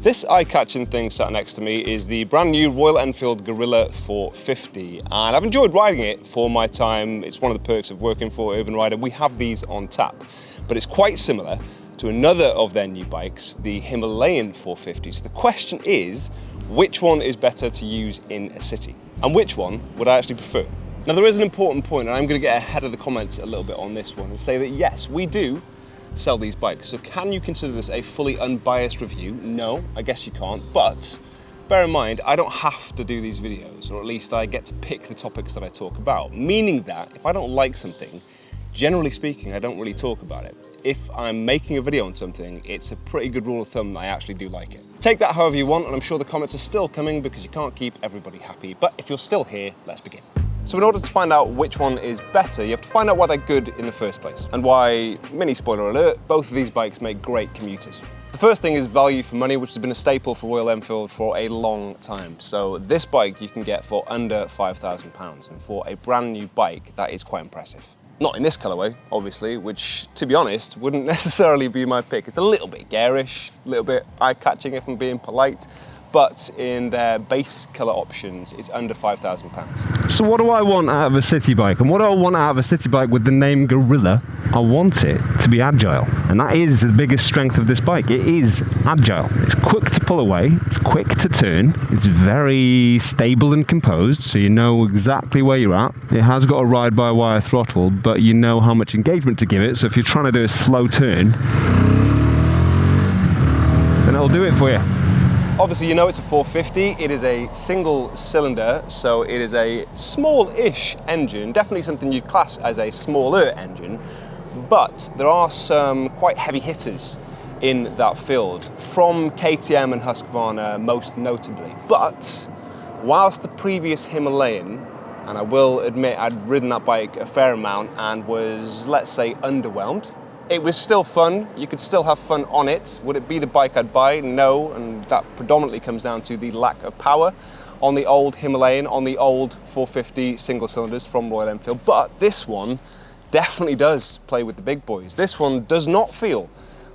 This eye-catching thing sat next to me is the brand new Royal Enfield Guerrilla 450, and I've enjoyed riding it for my time. It's one of the perks of working for Urban Rider. We have these on tap, but it's quite similar to another of their new bikes, the Himalayan 450. So the question is, which one is better to use in a city? And which one would I actually prefer? Now there is an important point, and I'm going to get ahead of the comments a little bit on this one and say that yes, we do sell these bikes. So can you consider this a fully unbiased review? No, I guess you can't, but bear in mind, I don't have to do these videos, or at least I get to pick the topics that I talk about, meaning that if I don't like something, generally speaking, I don't really talk about it. If I'm making a video on something, it's a pretty good rule of thumb that I actually do like it. Take that however you want, and I'm sure the comments are still coming because you can't keep everybody happy. But if you're still here, let's begin. So in order to find out which one is better, you have to find out why they're good in the first place, and why, mini spoiler alert, both of these bikes make great commuters. The first thing is value for money, which has been a staple for Royal Enfield for a long time. So this bike you can get for under £5,000, and for a brand new bike, that is quite impressive. Not in this colourway, obviously, which, to be honest, wouldn't necessarily be my pick. It's a little bit garish, a little bit eye-catching if I'm being polite, but in their base colour options, it's under £5,000. So what do I want out of a city bike? And what do I want out of a city bike with the name Guerrilla? I want it to be agile. And that is the biggest strength of this bike. It is agile. It's quick to pull away. It's quick to turn. It's very stable and composed, so you know exactly where you're at. It has got a ride-by-wire throttle, but you know how much engagement to give it. So if you're trying to do a slow turn, then it'll do it for you. Obviously, you know it's a 450, it is a single cylinder, so it is a small-ish engine, definitely something you'd class as a smaller engine, but there are some quite heavy hitters in that field, from KTM and Husqvarna most notably. But whilst the previous Himalayan, and I will admit I'd ridden that bike a fair amount and was, let's say, underwhelmed, it was still fun. You could still have fun on it. Would it be the bike I'd buy? No, and that predominantly comes down to the lack of power on the old Himalayan, on the old 450 single cylinders from Royal Enfield. But this one definitely does play with the big boys. This one does not feel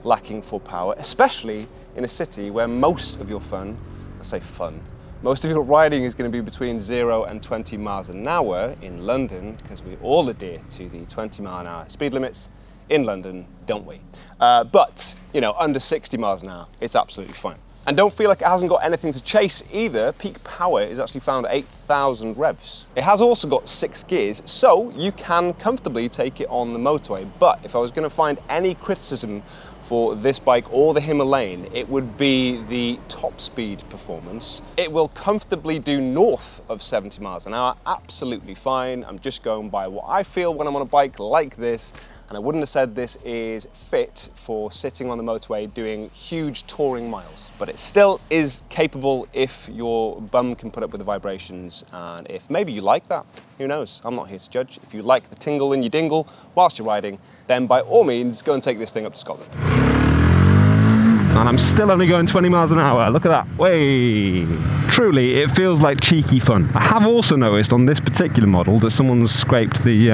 lacking for power, especially in a city where most of your fun, I say fun, most of your riding is going to be between 0 and 20 miles an hour in London, because we all adhere to the 20-mile-an-hour speed limits in London, don't we? But, you know, under 60 miles an hour, it's absolutely fine. And don't feel like it hasn't got anything to chase either. Peak power is actually found at 8,000 revs. It has also got 6 gears, so you can comfortably take it on the motorway. But if I was gonna find any criticism for this bike or the Himalayan, it would be the top speed performance. It will comfortably do north of 70 miles an hour, absolutely fine. I'm just going by what I feel when I'm on a bike like this, and I wouldn't have said this is fit for sitting on the motorway doing huge touring miles. But it still is capable if your bum can put up with the vibrations, and if maybe you like that. Who knows? I'm not here to judge. If you like the tingle in your dingle whilst you're riding, then by all means, go and take this thing up to Scotland. And I'm still only going 20 miles an hour. Look at that. Way. Truly, it feels like cheeky fun. I have also noticed on this particular model that someone's scraped the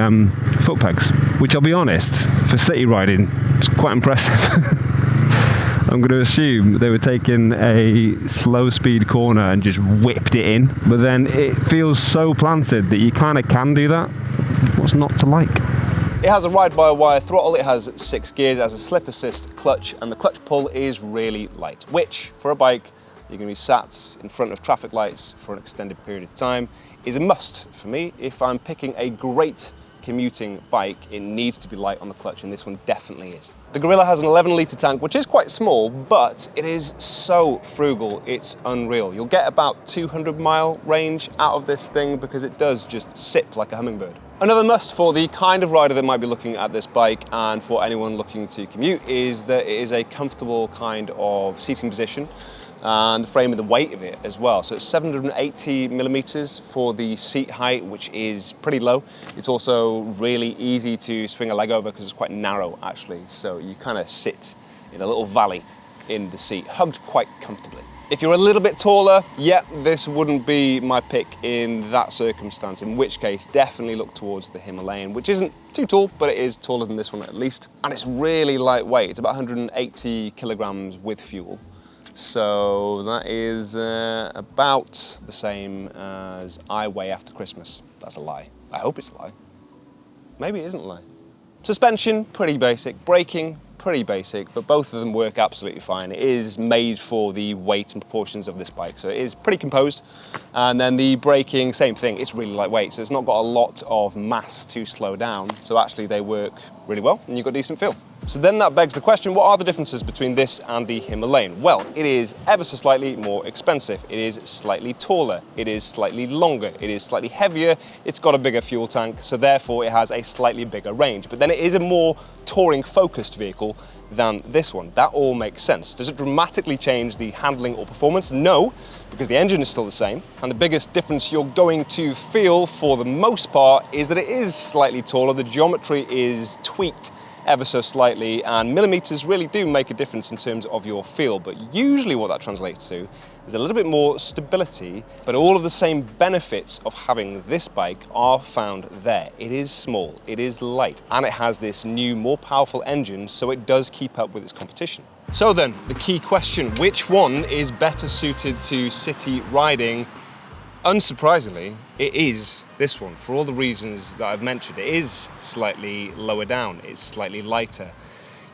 foot pegs, which I'll be honest, for city riding, it's quite impressive. I'm going to assume they were taking a slow speed corner and just whipped it in, but then it feels so planted that you kind of can do that. What's not to like? It has a ride-by-wire throttle, it has 6 gears, it has a slip assist clutch, and the clutch pull is really light, which for a bike you're going to be sat in front of traffic lights for an extended period of time is a must for me. If I'm picking a great commuting bike, it needs to be light on the clutch, and this one definitely is. The Guerrilla has an 11-litre tank, which is quite small, but it is so frugal, it's unreal. You'll get about 200-mile range out of this thing because it does just sip like a hummingbird. Another must for the kind of rider that might be looking at this bike, and for anyone looking to commute, is that it is a comfortable kind of seating position, and the frame and the weight of it as well. So it's 780 millimeters for the seat height, which is pretty low. It's also really easy to swing a leg over because it's quite narrow actually. So you kind of sit in a little valley in the seat, hugged quite comfortably. If you're a little bit taller, yeah, this wouldn't be my pick in that circumstance, in which case definitely look towards the Himalayan, which isn't too tall, but it is taller than this one at least. And it's really lightweight, it's about 180 kilograms with fuel. So that is about the same as I weigh after Christmas. That's a lie. I hope it's a lie. Maybe it isn't a lie. Suspension, pretty basic. Braking, pretty basic, but both of them work absolutely fine. It is made for the weight and proportions of this bike, so it is pretty composed. And then the braking, same thing, it's really lightweight, so it's not got a lot of mass to slow down, so actually they work really well and you've got a decent feel. So then that begs the question, what are the differences between this and the Himalayan? Well, it is ever so slightly more expensive. It is slightly taller. It is slightly longer. It is slightly heavier. It's got a bigger fuel tank, so therefore it has a slightly bigger range. But then it is a more touring focused vehicle than this one. That all makes sense. Does it dramatically change the handling or performance? No, because the engine is still the same. And the biggest difference you're going to feel for the most part is that it is slightly taller. The geometry is tweaked ever so slightly, and millimeters really do make a difference in terms of your feel, but usually what that translates to is a little bit more stability, but all of the same benefits of having this bike are found there. It is small, it is light, and it has this new, more powerful engine, so it does keep up with its competition. So then, the key question, which one is better suited to city riding? Unsurprisingly, it is this one, for all the reasons that I've mentioned. It is slightly lower down, it's slightly lighter.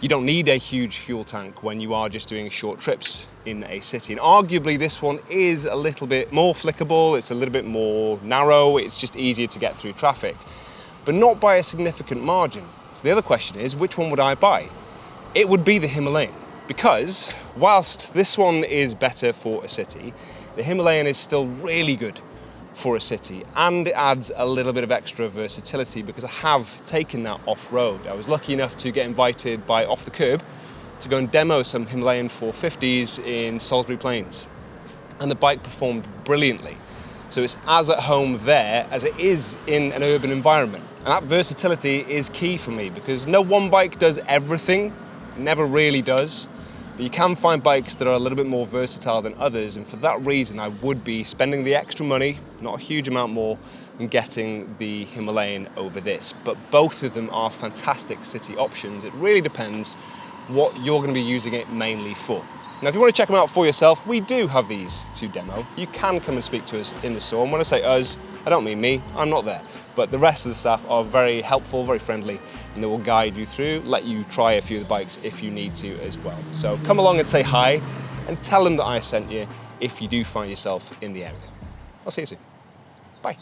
You don't need a huge fuel tank when you are just doing short trips in a city. And arguably this one is a little bit more flickable, it's a little bit more narrow, it's just easier to get through traffic, but not by a significant margin. So the other question is, which one would I buy? It would be the Himalayan, because whilst this one is better for a city, the Himalayan is still really good for a city, and it adds a little bit of extra versatility because I have taken that off-road. I was lucky enough to get invited by Off the Curb to go and demo some Himalayan 450s in Salisbury Plains, and the bike performed brilliantly. So it's as at home there as it is in an urban environment. And that versatility is key for me because no one bike does everything, it never really does. But you can find bikes that are a little bit more versatile than others, and for that reason I would be spending the extra money, not a huge amount more, and getting the Himalayan over this. But both of them are fantastic city options. It really depends what you're going to be using it mainly for. Now, if you want to check them out for yourself, we do have these to demo. You can come and speak to us in the store, and when I say us, I don't mean me, I'm not there. But the rest of the staff are very helpful, very friendly, and they will guide you through, let you try a few of the bikes if you need to as well. So come along and say hi, and tell them that I sent you if you do find yourself in the area. I'll see you soon. Bye.